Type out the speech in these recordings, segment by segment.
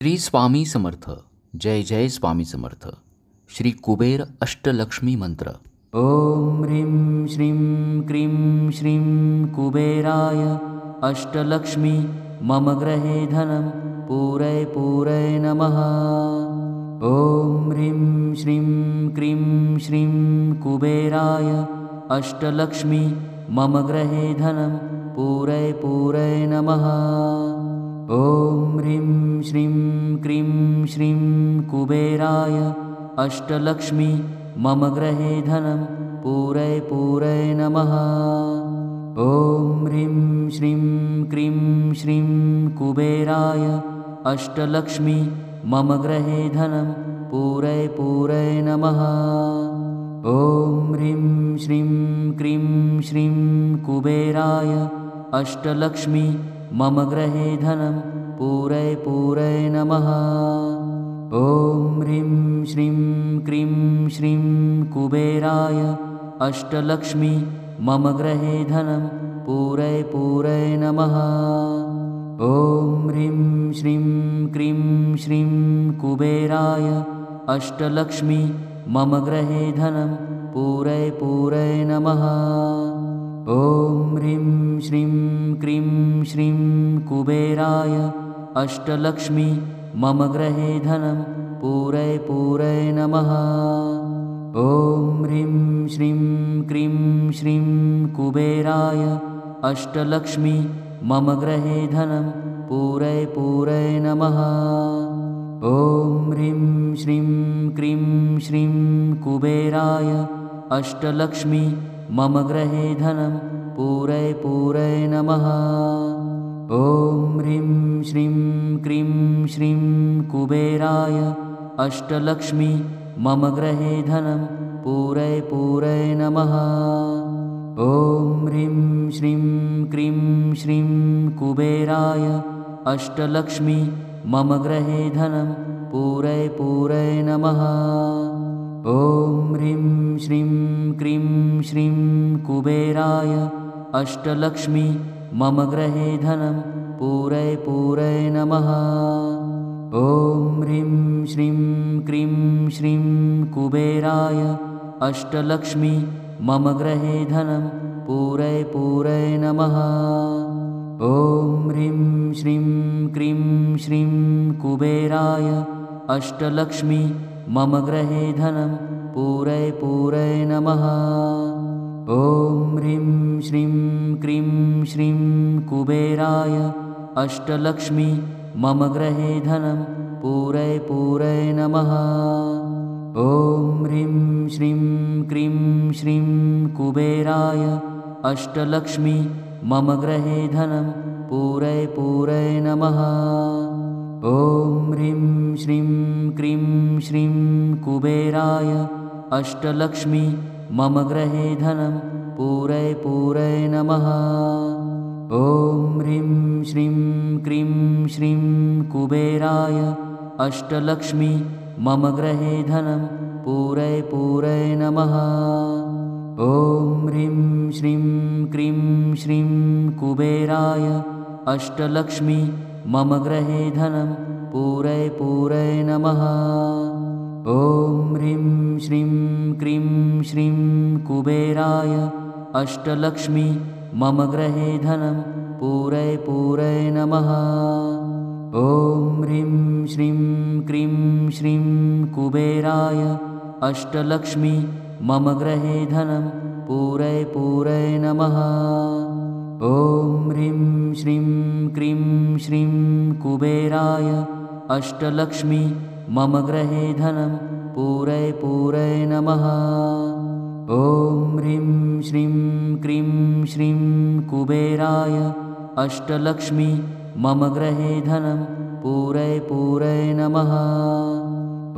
श्री स्वामी समर्थ. जय जय स्वामी समर्थ. श्री कुबेर अष्टलक्ष्मी मंत्र. ओम ह्रीं श्रीं क्रीं श्रीं कुबेराय अष्टलक्ष्मी मम गृहे धनं पूरय पूरय नमः. ओम ह्रीं श्रीं क्रीं श्रीं कुबेराय अष्टलक्ष्मी मम गृहे धनं पूरय पूरय नमः. ओम ह्रीं श्रीं क्रीं श्रीं कुबेराय अष्टलक्ष्मी मम गृहे धनं पूरय पूरय नमः. ओम ह्रीं श्रीं क्रीं श्रीं कुबेराय अष्टलक्ष्मी मम गृहे धनं पूरय पूरय नमः. ओम ह्रीं श्रीं क्रीं श्रीं कुबेराय अष्टलक्ष्मी मम गृहे धनं पूरय पूरय नमः. ओम ह्रीं श्रीं क्रीं श्रीं कुबेराय अष्टलक्ष्मी मम गृहे धनं पूरय पूरय नमः. ओम ह्रीं श्रीं क्रीं श्रीं कुबेराय अष्टलक्ष्मी मम गृहे धनं पूरय पूरय नमः. ओम ह्रीं श्रीं क्रीं श्रीं कुबेराय अष्टलक्ष्मी मम गृहे धनं पूरय पूरय नमः. ओम ह्रीं श्रीं क्रीं श्रीं कुबेराय अष्टलक्ष्मी मम गृहे धनं पूरय पूरय नमः. ओम ह्रीं श्रीं क्रीं श्रीं कुबेराय अष्टलक्ष्मी मम गृहे धनं पूरय पूरय नमः. ओम ह्रीं श्रीं क्रीं श्रीं कुबेराय अष्टलक्ष्मी मम गृहे धनं पूरय पूरय नमः. ओम ह्रीं श्रीं क्रीं श्रीं कुबेराय अष्टलक्ष्मी मम गृहे धनं पूरय पूरय नमः. ओम ह्रीं श्रीं क्रीं श्रीं कुबेराय अष्टलक्ष्मी मम गृहे धनं पूरय पूरय नमः. ओम ह्रीं श्रीं क्रीं श्रीं कुबेराय अष्टलक्ष्मी मम गृहे धनं पूरय पूरय नमः. ओम ह्रीं श्रीं क्रीं श्रीं कुबेराय अष्टलक्ष्मी मम गृहे धनं पूरय पूरय नमः. ओम ह्रीं श्रीं क्रीं श्रीं कुबेराय अष्टलक्ष्मी मम गृहे धनं पूरय पूरय नमः. ओम ह्रीं श्रीं क्रीं श्रीं कुबेराय अष्टलक्ष्मी मम गृहे धनं पूरय पूरय नमः. ओम ह्रीं श्रीं क्रीं श्रीं कुबेराय अष्टलक्ष्मी मम गृहे धनं पूरय पूरय नमः. ओम ह्रीं श्रीं क्रीं श्रीं कुबेराय अष्टलक्ष्मी मम गृहे धनं पूरय पूरय नमः. ओम ह्रीं श्रीं क्रीं श्रीं कुबेराय अष्टलक्ष्मी मम गृहे धनं पूरय पूरय नमः. ओम ह्रीं श्रीं क्रीं श्रीं कुबेराय अष्टलक्ष्मी मम गृहे धनं पूरय पूरय नमः. ओम ह्रीं श्रीं क्रीं श्रीं कुबेराय अष्टलक्ष्मी मम गृहे धनं पूरय पूरय नमः. ओम ह्रीं श्रीं क्रीं श्रीं कुबेराय अष्टलक्ष्मी मम गृहे धनं पूरय पूरय नमः. ओम ह्रीं श्रीं क्रीं श्रीं कुबेराय अष्टलक्ष्मी मम गृहे धनं पूरय पूरय नमः.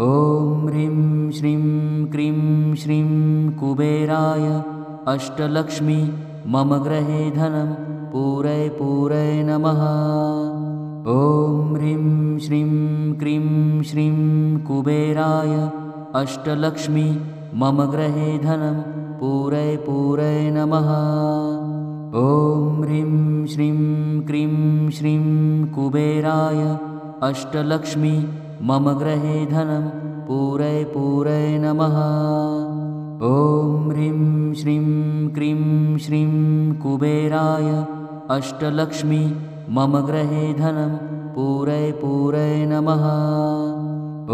ओम ह्रीं श्रीं क्रीं श्रीं कुबेराय अष्टलक्ष्मी मम गृहे धनं पूरय पूरय नमः. ओम ह्रीं श्रीं क्रीं श्रीं कुबेराय अष्टलक्ष्मी मम गृहे धनं पूरय पूरय नमः. ओम ह्रीं श्रीं क्रीं श्रीं कुबेराय अष्टलक्ष्मी मम गृहे धनं पूरय पूरय नमः। ॐ ह्रीं श्रीं क्रीं श्रीं कुबेराय अष्टलक्ष्मी मम गृहे धनं पूरय पूरय नमः।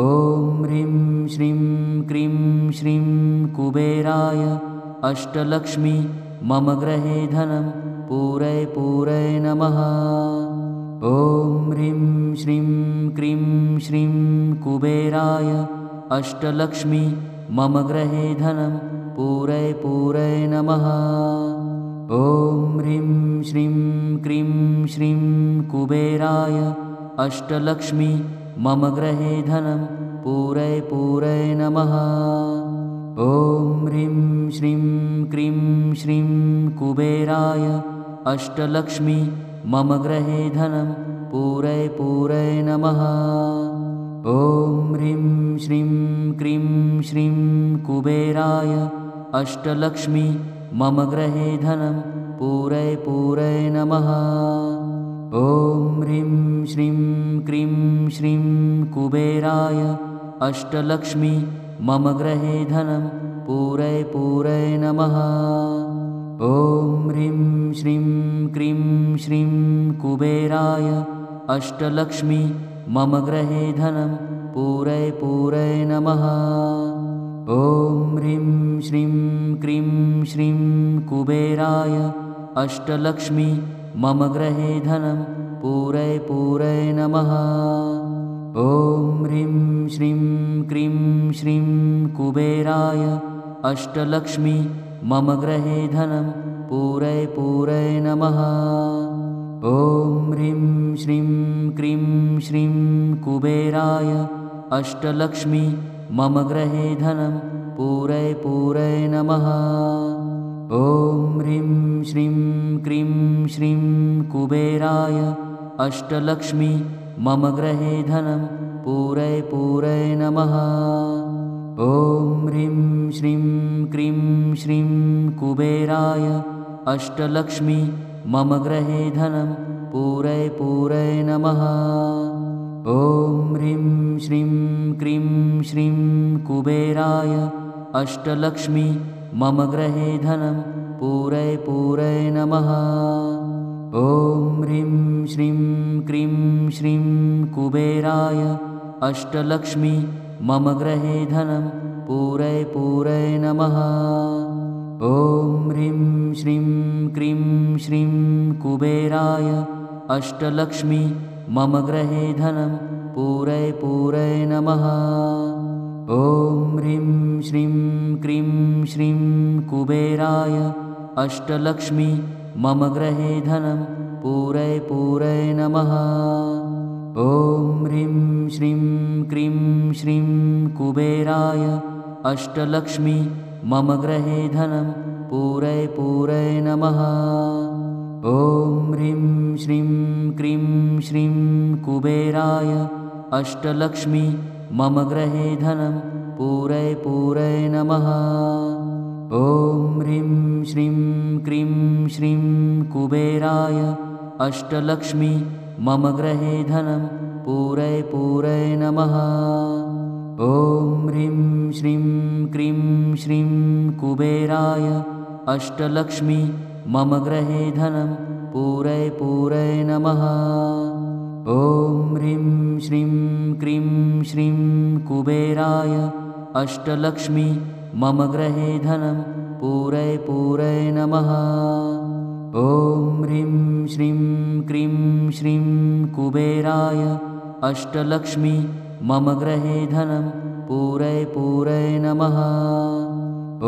ॐ ह्रीं श्रीं क्रीं श्रीं कुबेराय अष्टलक्ष्मी मम गृहे धनं पूरय पूरय नमः। ॐ ह्रीं श्रीं क्रीं श्रीं कुबेराय अष्टलक्ष्मी मम गृहे धनं पूरय पूरय नमः। ॐ ह्रीं श्रीं क्रीं श्रीं कुबेराय अष्टलक्ष्मी मम गृहे धनं पूरय पूरय नमः। ॐ ह्रीं श्रीं क्रीं श्रीं कुबेराय अष्टलक्ष्मी मम गृहे धनं पूरय पूरय नमः। ॐ ह्रीं श्रीं क्रीं श्रीं कुबेराय अष्टलक्ष्मी मम गृहे धनं पूरय पूरय नमः। ॐ ह्रीं श्रीं क्रीं श्रीं कुबेराय अष्टलक्ष्मी मम गृहे धनं पूरय पूरय नमः। ॐ ह्रीं श्रीं क्रीं श्रीं कुबेराय अष्टलक्ष्मी मम गृहे धनं पूरय पूरय नमः। ॐ ह्रीं श्रीं क्रीं श्रीं कुबेराय अष्टलक्ष्मी मम गृहे धनं पूरय पूरय नमः। ॐ ह्रीं श्रीं क्रीं श्रीं कुबेराय अष्टलक्ष्मी मम गृहे धनं पूरय पूरय नमः। ॐ ह्रीं श्रीं क्रीं श्रीं कुबेराय अष्टलक्ष्मी मम गृहे धनं पूरय पूरय नमः। ॐ ह्रीं श्रीं क्रीं श्रीं कुबेराय अष्टलक्ष्मी मम गृहे धनं पूरय पूरय नमः। ॐ ह्रीं श्रीं क्रीं श्रीं कुबेराय अष्टलक्ष्मी मम गृहे धनं पूरय पूरय नमः। ॐ ह्रीं श्रीं क्रीं श्रीं कुबेराय अष्टलक्ष्मी मम गृहे धनं पूरय पूरय नमः। ॐ ह्रीं श्रीं क्रीं श्रीं कुबेराय अष्टलक्ष्मी मम गृहे धनं पूरय पूरय नमः। ॐ ह्रीं श्रीं क्रीं श्रीं कुबेराय अष्टलक्ष्मी मम गृहे धनं पूरय पूरय नमः। ॐ ह्रीं श्रीं क्रीं श्रीं कुबेराय अष्टलक्ष्मी मम गृहे धनं पूरय पूरय नमः। ॐ ह्रीं श्रीं क्रीं श्रीं कुबेराय अष्टलक्ष्मी मम गृहे धनं पूरय पूरय नमः। ॐ ह्रीं श्रीं क्रीं श्रीं कुबेराय अष्टलक्ष्मी मम गृहे धनं पूरय पूरय नमः। ॐ ह्रीं श्रीं क्रीं श्रीं कुबेराय अष्टलक्ष्मी मम गृहे धनं पूरय पूरय नमः। ॐ ह्रीं श्रीं क्रीं श्रीं कुबेराय अष्टलक्ष्मी मम गृहे धनं पूरय पूरय नमः। ॐ ह्रीं श्रीं क्रीं श्रीं कुबेराय अष्टलक्ष्मी मम गृहे धनं पूरय पूरय नमः। ॐ ह्रीं श्रीं क्रीं श्रीं कुबेराय अष्टलक्ष्मी मम गृहे धनं पूरय पूरय नमः।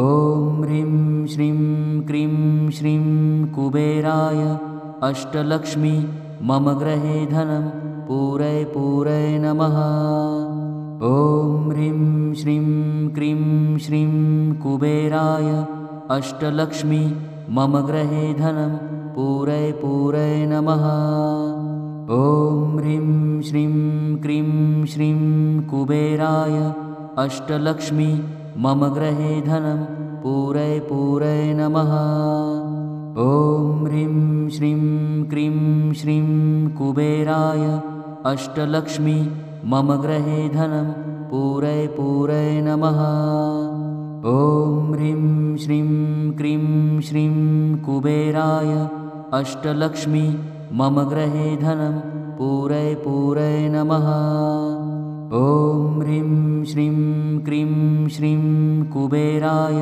ॐ ह्रीं श्रीं क्रीं श्रीं कुबेराय अष्टलक्ष्मी मम गृहे धनं पूरय पूरय नमः। ॐ ह्रीं श्रीं क्रीं श्रीं कुबेराय अष्टलक्ष्मी मम गृहे धनं पूरय पूरय नमः। ॐ ह्रीं श्रीं क्रीं श्रीं कुबेराय अष्टलक्ष्मी मम गृहे धनं पूरय पूरय नमः। ॐ ह्रीं श्रीं क्रीं श्रीं कुबेराय अष्टलक्ष्मी मम गृहे धनं पूरय पूरय नमः। ॐ ह्रीं श्रीं क्रीं श्रीं कुबेराय अष्टलक्ष्मी मम गृहे धनं पूरय पूरय नमः। ॐ ह्रीं श्रीं क्रीं श्रीं कुबेराय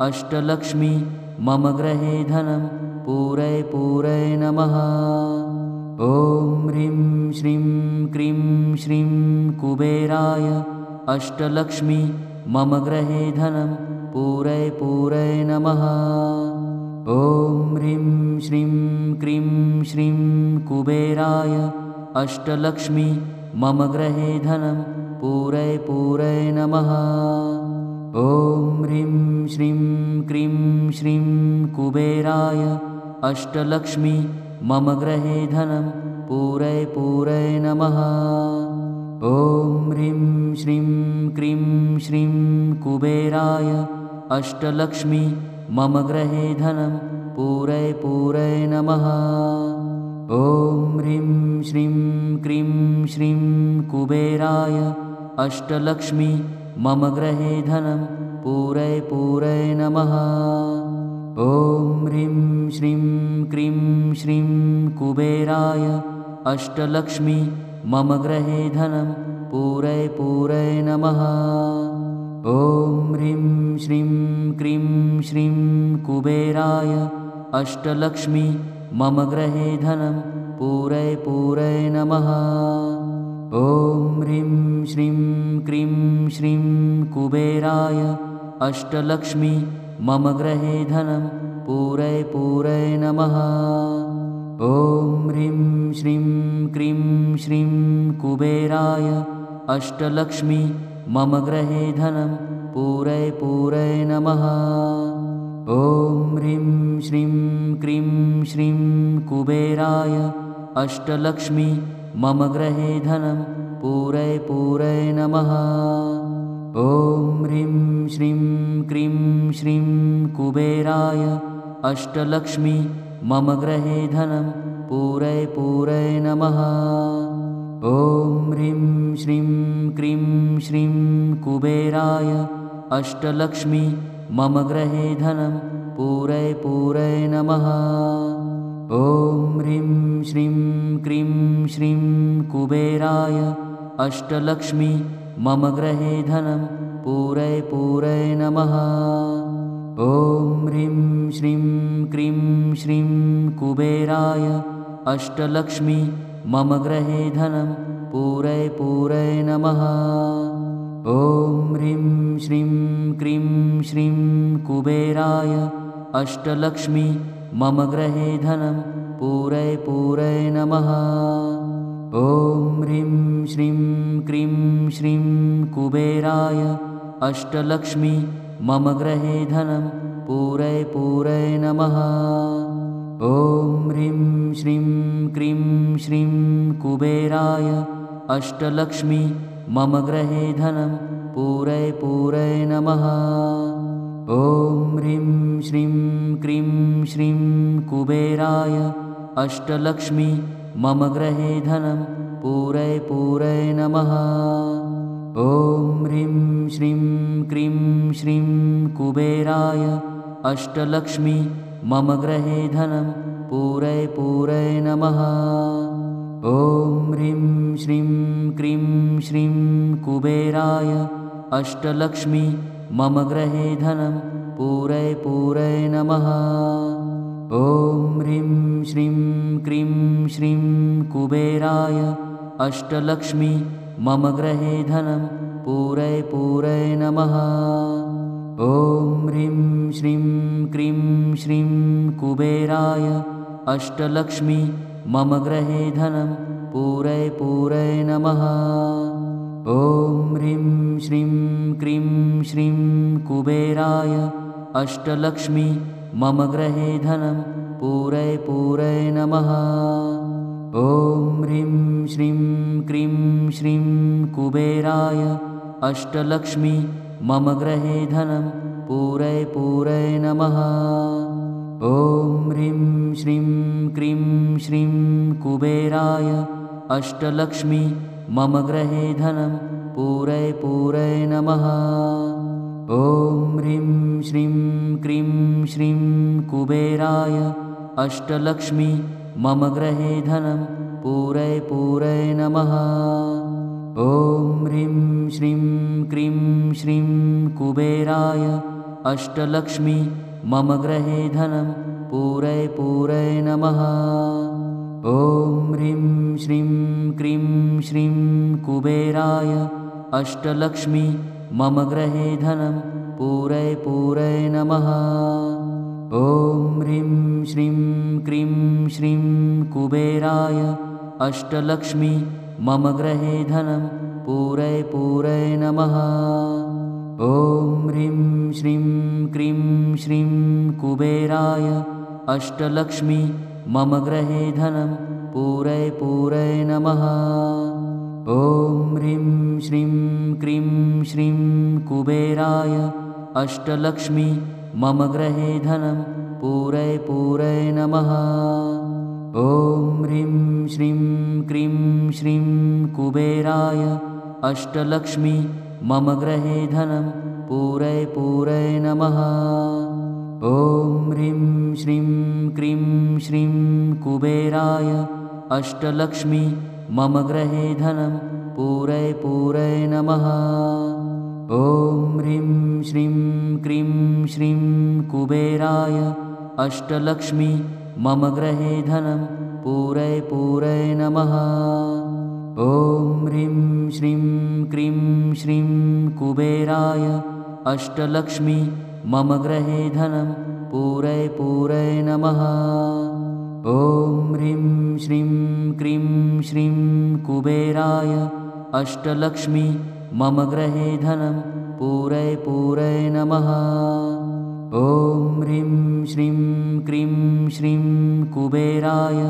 अष्टलक्ष्मी मम गृहे धनं पूरय पूरय नमः। ॐ ह्रीं श्रीं क्रीं श्रीं कुबेराय अष्टलक्ष्मी मम गृहे धनं पूरय पूरय नमः। ॐ ह्रीं श्रीं क्रीं श्रीं कुबेराय अष्टलक्ष्मी मम गृहे धनं पूरय पूरय नमः। ॐ ह्रीं श्रीं क्रीं श्रीं कुबेराय अष्टलक्ष्मी मम गृहे धनं पूरय पूरय नमः। ॐ ह्रीं श्रीं क्रीं श्रीं कुबेराय अष्टलक्ष्मी मम गृहे धनं पूरय पूरय नमः। ॐ ह्रीं श्रीं क्रीं श्रीं कुबेराय अष्टलक्ष्मी मम गृहे धनं पूरय पूरय नमः। ॐ ह्रीं श्रीं क्रीं श्रीं कुबेराय अष्टलक्ष्मी मम गृहे धनं पूरय पूरय नमः। ॐ ह्रीं श्रीं क्रीं श्रीं कुबेराय अष्टलक्ष्मी मम गृहे धनं पूरय पूरय नमः। ॐ ह्रीं श्रीं क्रीं श्रीं कुबेराय अष्टलक्ष्मी मम गृहे धनं पूरय पूरय नमः। ॐ ह्रीं श्रीं क्रीं श्रीं कुबेराय अष्टलक्ष्मी मम गृहे धनं पूरय पूरय नमः। ॐ ह्रीं श्रीं क्रीं श्रीं कुबेराय अष्टलक्ष्मी मम गृहे धनं पूरय पूरय नमः। ॐ ह्रीं श्रीं क्रीं श्रीं कुबेराय अष्टलक्ष्मी मम गृहे धनं पूरय पूरय नमः। ॐ ह्रीं श्रीं क्रीं श्रीं कुबेराय अष्टलक्ष्मी मम गृहे धनं पूरय पूरय नमः। ॐ ह्रीं श्रीं क्रीं श्रीं कुबेराय अष्टलक्ष्मी मम गृहे धनं पूरय पूरय नमः। ॐ ह्रीं श्रीं क्रीं श्रीं कुबेराय अष्टलक्ष्मी मम गृहे धनं पूरय पूरय नमः। ॐ ह्रीं श्रीं क्रीं श्रीं कुबेराय अष्टलक्ष्मी मम गृहे धनं पूरय पूरय नमः। ॐ ह्रीं श्रीं क्रीं श्रीं कुबेराय अष्टलक्ष्मी मम गृहे धनं पूरय पूरय नमः। ॐ ह्रीं श्रीं क्रीं श्रीं कुबेराय अष्टलक्ष्मी मम गृहे धनं पूरय पूरय नमः। ॐ ह्रीं श्रीं क्रीं श्रीं कुबेराय अष्टलक्ष्मी मम गृहे धनं पूरय पूरय नमः। ॐ ह्रीं श्रीं क्रीं श्रीं कुबेराय अष्टलक्ष्मी मम गृहे धनं पूरय पूरय नमः। ॐ ह्रीं श्रीं क्रीं श्रीं कुबेराय अष्टलक्ष्मी मम गृहे धनं पूरय पूरय नमः। ॐ ह्रीं श्रीं क्रीं श्रीं कुबेराय अष्टलक्ष्मी मम गृहे धनं पूरय पूरय नमः। ॐ ह्रीं श्रीं क्रीं श्रीं कुबेराय अष्टलक्ष्मी मम गृहे धनं पूरय पूरय नमः। ॐ ह्रीं श्रीं क्रीं श्रीं कुबेराय अष्टलक्ष्मी मम गृहे धनं पूरय पूरय नमः। ॐ ह्रीं श्रीं क्रीं श्रीं कुबेराय अष्टलक्ष्मी मम गृहे धनं पूरय पूरय नमः। ॐ ह्रीं श्रीं क्रीं श्रीं कुबेराय अष्टलक्ष्मी मम गृहे धनं पूरय पूरय नमः। ॐ ह्रीं श्रीं क्रीं श्रीं कुबेराय अष्टलक्ष्मी मम गृहे धनं पूरय पूरय नमः। ॐ ह्रीं श्रीं क्रीं श्रीं कुबेराय अष्टलक्ष्मी मम गृहे धनं पूरय पूरय नमः। ॐ ह्रीं श्रीं क्रीं श्रीं कुबेराय अष्टलक्ष्मी मम गृहे धनं पूरय पूरय नमः। ॐ ह्रीं श्रीं क्रीं श्रीं कुबेराय अष्टलक्ष्मी मम गृहे धनं पूरय पूरय नमः। ॐ ह्रीं श्रीं क्रीं श्रीं कुबेराय अष्टलक्ष्मी मम गृहे धनं पूरय पूरय नमः। ॐ ह्रीं श्रीं क्रीं श्रीं कुबेराय अष्टलक्ष्मी मम गृहे धनं पूरय पूरय नमः। ॐ ह्रीं श्रीं क्रीं श्रीं कुबेराय अष्टलक्ष्मी मम गृहे धनं पूरय पूरय नमः। ॐ ह्रीं श्रीं क्रीं श्रीं कुबेराय अष्टलक्ष्मी मम गृहे धनं पूरय पूरय नमः। ॐ ह्रीं श्रीं क्रीं श्रीं कुबेराय अष्टलक्ष्मी मम गृहे धनं पूरय पूरय नमः। ॐ ह्रीं श्रीं क्रीं श्रीं कुबेराय अष्टलक्ष्मी मम गृहे धनं पूरय पूरय नमः। ॐ ह्रीं श्रीं क्रीं श्रीं कुबेराय अष्टलक्ष्मी मम गृहे धनं पूरय पूरय नमः। ॐ ह्रीं श्रीं क्रीं श्रीं कुबेराय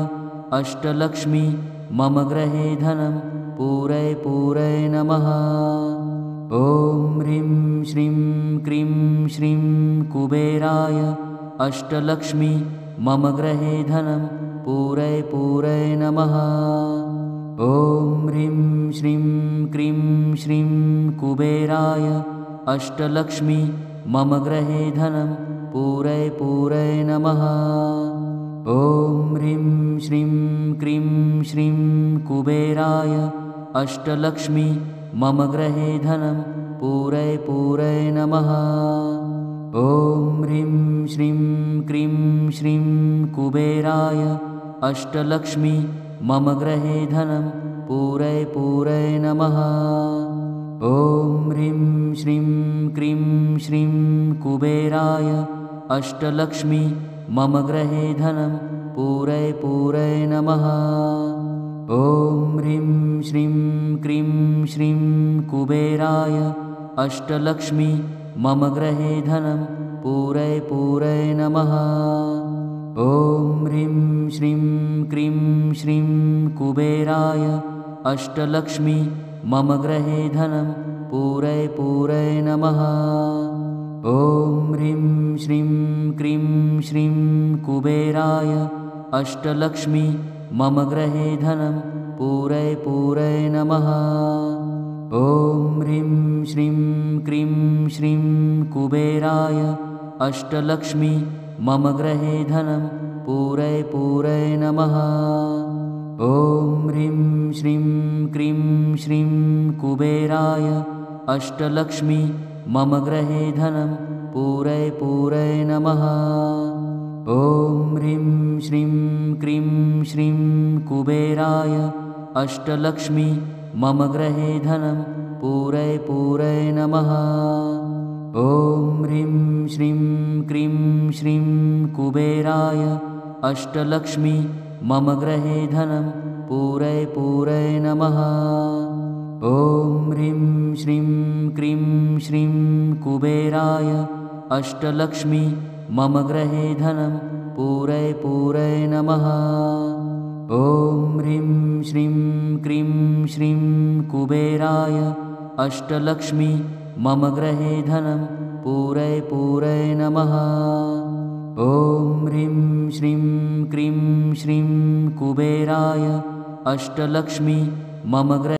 अष्टलक्ष्मी मम गृहे धनं पूरय पूरय नमः। ॐ ह्रीं श्रीं क्रीं श्रीं कुबेराय अष्टलक्ष्मी मम गृहे धनं पूरय पूरय नमः। ॐ ह्रीं श्रीं क्रीं श्रीं कुबेराय अष्टलक्ष्मी मम गृहे धनं पूरय पूरय नमः। ॐ ह्रीं श्रीं क्रीं श्रीं कुबेराय अष्टलक्ष्मी मम गृहे धनं पूरय पूरय नमः। ॐ ह्रीं श्रीं क्रीं श्रीं कुबेराय अष्टलक्ष्मी मम गृहे धनं पूरय पूरय नमः। ॐ ह्रीं श्रीं क्रीं श्रीं कुबेराय अष्टलक्ष्मी मम गृहे धनं पूरय पूरय नमः। ॐ ह्रीं श्रीं क्रीं श्रीं कुबेराय अष्टलक्ष्मी मम गृहे धनं पूरय पूरय नमः। ॐ ह्रीं श्रीं क्रीं श्रीं कुबेराय अष्टलक्ष्मी मम गृहे धनं पूरय पूरय नमः। ॐ ह्रीं श्रीं क्रीं श्रीं कुबेराय अष्टलक्ष्मी मम गृहे धनं पूरय पूरय नमः। ॐ ह्रीं श्रीं क्रीं श्रीं कुबेराय अष्टलक्ष्मी मम गृहे धनं पूरय पूरय नमः। ॐ ह्रीं श्रीं क्रीं श्रीं कुबेराय अष्टलक्ष्मी मम गृहे धनं पूरय पूरय नमः। ॐ ह्रीं श्रीं क्रीं श्रीं कुबेराय अष्टलक्ष्मी मम गृहे धनं पूरय पूरय नमः। ॐ ह्रीं श्रीं क्रीं श्रीं कुबेराय अष्टलक्ष्मी मम गृहे धनं पूरय पूरय नमः। ॐ ह्रीं श्रीं क्रीं श्रीं कुबेराय अष्टलक्ष्मी मम गृहे धनं पूरय पूरय नमः। ॐ ह्रीं श्रीं क्रीं श्रीं कुबेराय अष्टलक्ष्मी मम गृहे धनं पूरय पूरय नमः। ॐ ह्रीं श्रीं क्रीं श्रीं कुबेराय अष्टलक्ष्मी मम गृहे